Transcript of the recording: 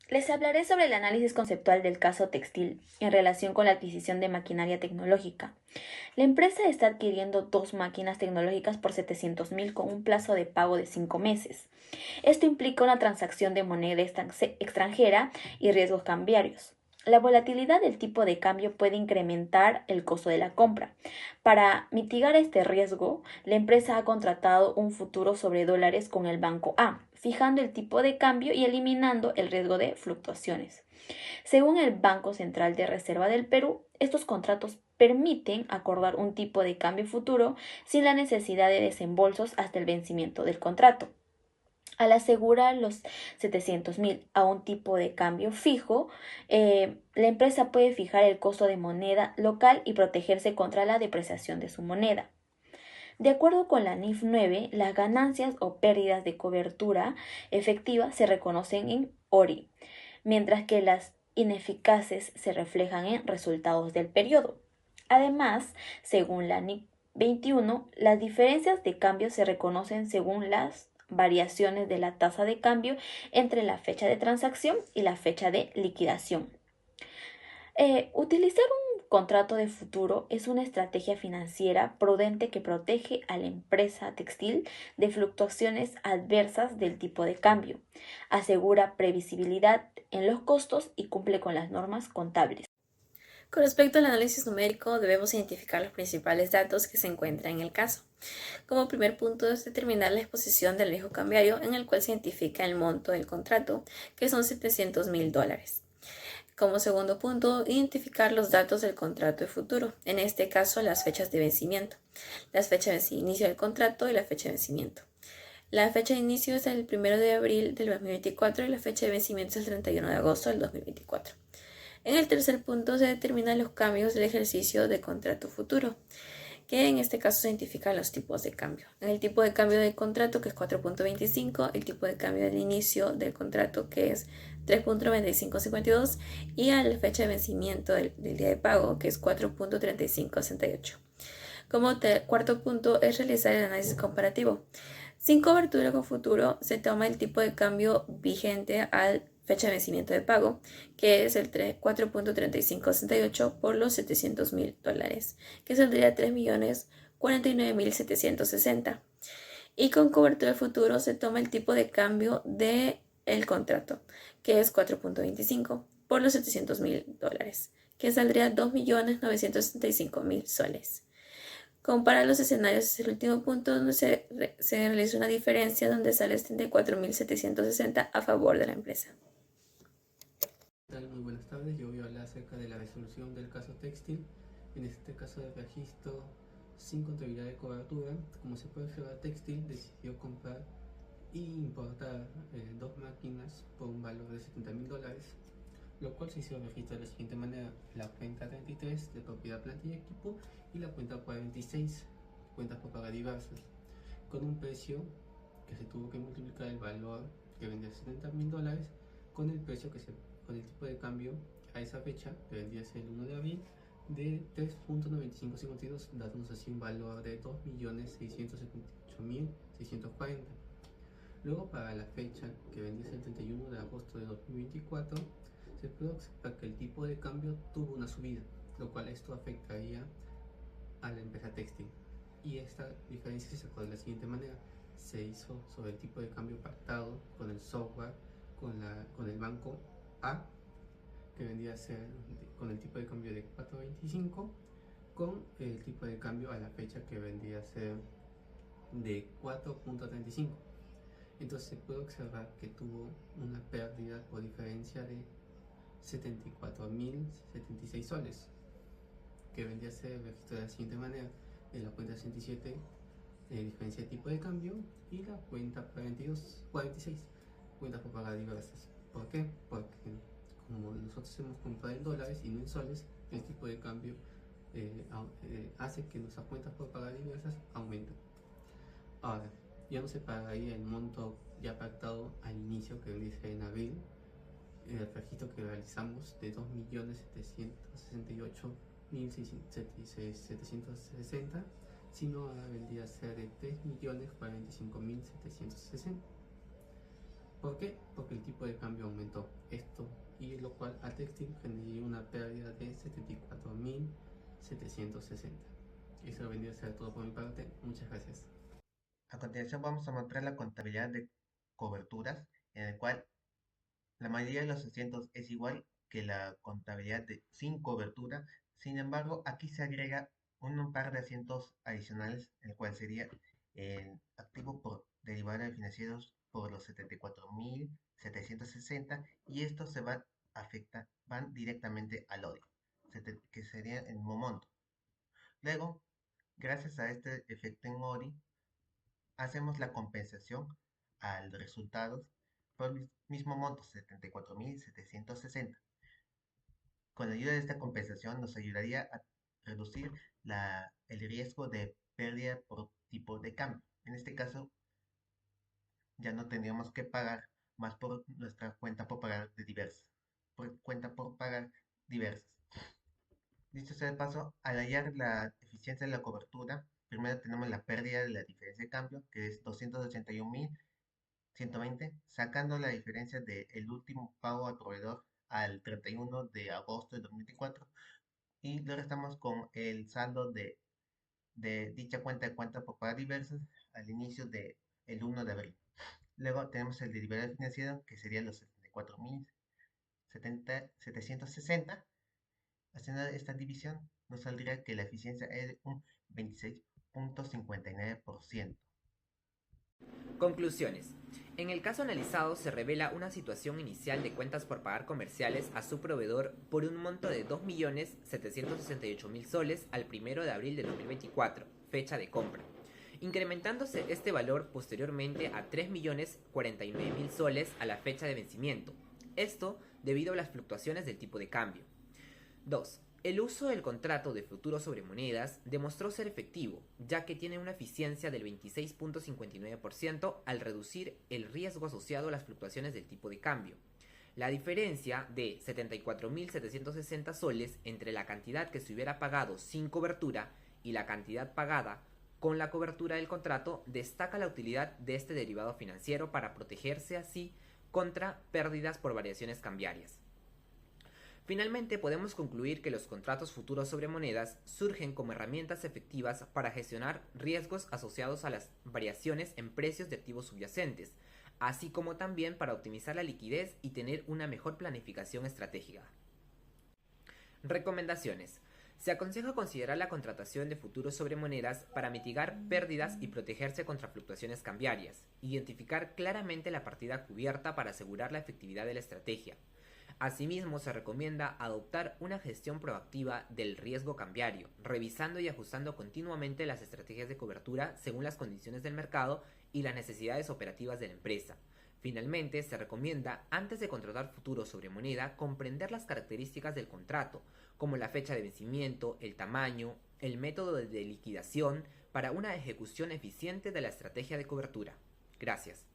Les hablaré sobre el análisis conceptual del caso textil en relación con la adquisición de maquinaria tecnológica. La empresa está adquiriendo dos máquinas tecnológicas por 700.000 con un plazo de pago de 5 meses. Esto implica una transacción de moneda extranjera y riesgos cambiarios. La volatilidad del tipo de cambio puede incrementar el costo de la compra. Para mitigar este riesgo, la empresa ha contratado un futuro sobre dólares con el banco A, fijando el tipo de cambio y eliminando el riesgo de fluctuaciones. Según el Banco Central de Reserva del Perú, estos contratos permiten acordar un tipo de cambio futuro sin la necesidad de desembolsos hasta el vencimiento del contrato. Al asegurar los 700.000 a un tipo de cambio fijo, la empresa puede fijar el costo de moneda local y protegerse contra la depreciación de su moneda. De acuerdo con la NIF 9, las ganancias o pérdidas de cobertura efectiva se reconocen en ORI, mientras que las ineficaces se reflejan en resultados del periodo. Además, según la NIC 21, las diferencias de cambio se reconocen según las variaciones de la tasa de cambio entre la fecha de transacción y la fecha de liquidación. Utilizar un contrato de futuro es una estrategia financiera prudente que protege a la empresa textil de fluctuaciones adversas del tipo de cambio, asegura previsibilidad en los costos y cumple con las normas contables. Con respecto al análisis numérico, debemos identificar los principales datos que se encuentran en el caso. Como primer punto es determinar la exposición del riesgo cambiario, en el cual se identifica el monto del contrato, que son $700.000. Como segundo punto, identificar los datos del contrato de futuro, en este caso las fechas de vencimiento, las fechas de inicio del contrato y la fecha de vencimiento. La fecha de inicio es el 1 de abril del 2024 y la fecha de vencimiento es el 31 de agosto del 2024. En el tercer punto se determinan los cambios del ejercicio de contrato futuro, que en este caso se identifican los tipos de cambio. En el tipo de cambio del contrato, que es 4.25, el tipo de cambio del inicio del contrato, que es 3.9552, y a la fecha de vencimiento del día de pago, que es 4.3568. Como cuarto punto es realizar el análisis comparativo. Sin cobertura con futuro, se toma el tipo de cambio vigente al fecha de vencimiento de pago, que es el 4.3568 por los $700.000, que saldría $3.049.760. Y con cobertura de futuro se toma el tipo de cambio del contrato, que es 4.25 por los $700.000, que saldría $2.965.000 soles. Compara los escenarios es el último punto donde se realiza una diferencia donde sale 34.760 a favor de la empresa. ¿Qué tal? Muy buenas tardes, yo voy a hablar acerca de la resolución del caso textil, en este caso de registro sin contabilidad de cobertura. Como se puede observar, Textil decidió comprar e importar dos máquinas por un valor de $70.000, lo cual se hizo registro de la siguiente manera: la cuenta 33 de propiedad, planta y equipo, y la cuenta 46, cuentas por pagar diversas, con un precio que se tuvo que multiplicar el valor que vendía $70.000 con el precio con el tipo de cambio a esa fecha, que vendría a ser el 1 de abril, de 3.9552, dándonos así un valor de 2.678.640. Luego, para la fecha que vendría a ser el 31 de agosto de 2024, se puede observar que el tipo de cambio tuvo una subida, lo cual esto afectaría a la empresa textil. Y esta diferencia se sacó de la siguiente manera: se hizo sobre el tipo de cambio pactado con el software, con el banco A, que vendría a ser con el tipo de cambio de 4.25, con el tipo de cambio a la fecha que vendría a ser de 4.35. Entonces se puede observar que tuvo una pérdida por diferencia de 74.076 soles, que vendría a ser registrado de la siguiente manera: en la cuenta 67, diferencia de tipo de cambio, y la cuenta 46, cuentas por pagar diversas. ¿Por qué? Porque como nosotros hemos comprado en dólares y no en soles, el tipo de cambio hace que nuestras cuentas por pagar diversas aumenten. Ahora, ya no se pagaría el monto ya pactado al inicio, que dice en abril, el registro que realizamos de 2.768.760, sino ahora vendría a ser de 3.045.760. ¿Por qué? Porque el tipo de cambio aumentó. Esto y lo cual a Textil generó una pérdida de 74.760. Eso vendría a ser todo por mi parte. Muchas gracias. A continuación vamos a mostrar la contabilidad de coberturas, en el cual la mayoría de los asientos es igual que la contabilidad sin cobertura. Sin embargo, aquí se agrega un par de asientos adicionales, el cual sería el activo por derivados financieros por los 74.760, y estos van directamente al ODI, que sería el mismo monto. Luego, gracias a este efecto en ODI, hacemos la compensación al resultado por el mismo monto, 74.760. Con la ayuda de esta compensación nos ayudaría a reducir el riesgo de pérdida por tipo de cambio. En este caso, ya no tendríamos que pagar más por nuestra cuenta por pagar diversas. Dicho sea de paso, al hallar la eficiencia de la cobertura, primero tenemos la pérdida de la diferencia de cambio, que es 281.120, sacando la diferencia del último pago al proveedor al 31 de agosto de 2024, y lo restamos con el saldo de dicha cuenta por pagar diversas al inicio del 1 de abril. Luego tenemos el derivado financiero, que sería los 74.760. Haciendo esta división, nos saldría que la eficiencia es de un 26.59%. Conclusiones. En el caso analizado se revela una situación inicial de cuentas por pagar comerciales a su proveedor por un monto de 2.768.000 soles al 1 de abril de 2024, fecha de compra, incrementándose este valor posteriormente a 3.049.000 soles a la fecha de vencimiento, esto debido a las fluctuaciones del tipo de cambio. 2. El uso del contrato de futuro sobre monedas demostró ser efectivo, ya que tiene una eficiencia del 26.59% al reducir el riesgo asociado a las fluctuaciones del tipo de cambio. La diferencia de 74.760 soles entre la cantidad que se hubiera pagado sin cobertura y la cantidad pagada con la cobertura del contrato destaca la utilidad de este derivado financiero para protegerse así contra pérdidas por variaciones cambiarias. Finalmente, podemos concluir que los contratos futuros sobre monedas surgen como herramientas efectivas para gestionar riesgos asociados a las variaciones en precios de activos subyacentes, así como también para optimizar la liquidez y tener una mejor planificación estratégica. Recomendaciones. Se aconseja considerar la contratación de futuros sobre monedas para mitigar pérdidas y protegerse contra fluctuaciones cambiarias, identificar claramente la partida cubierta para asegurar la efectividad de la estrategia. Asimismo, se recomienda adoptar una gestión proactiva del riesgo cambiario, revisando y ajustando continuamente las estrategias de cobertura según las condiciones del mercado y las necesidades operativas de la empresa. Finalmente, se recomienda, antes de contratar futuros sobre moneda, comprender las características del contrato, como la fecha de vencimiento, el tamaño, el método de liquidación, para una ejecución eficiente de la estrategia de cobertura. Gracias.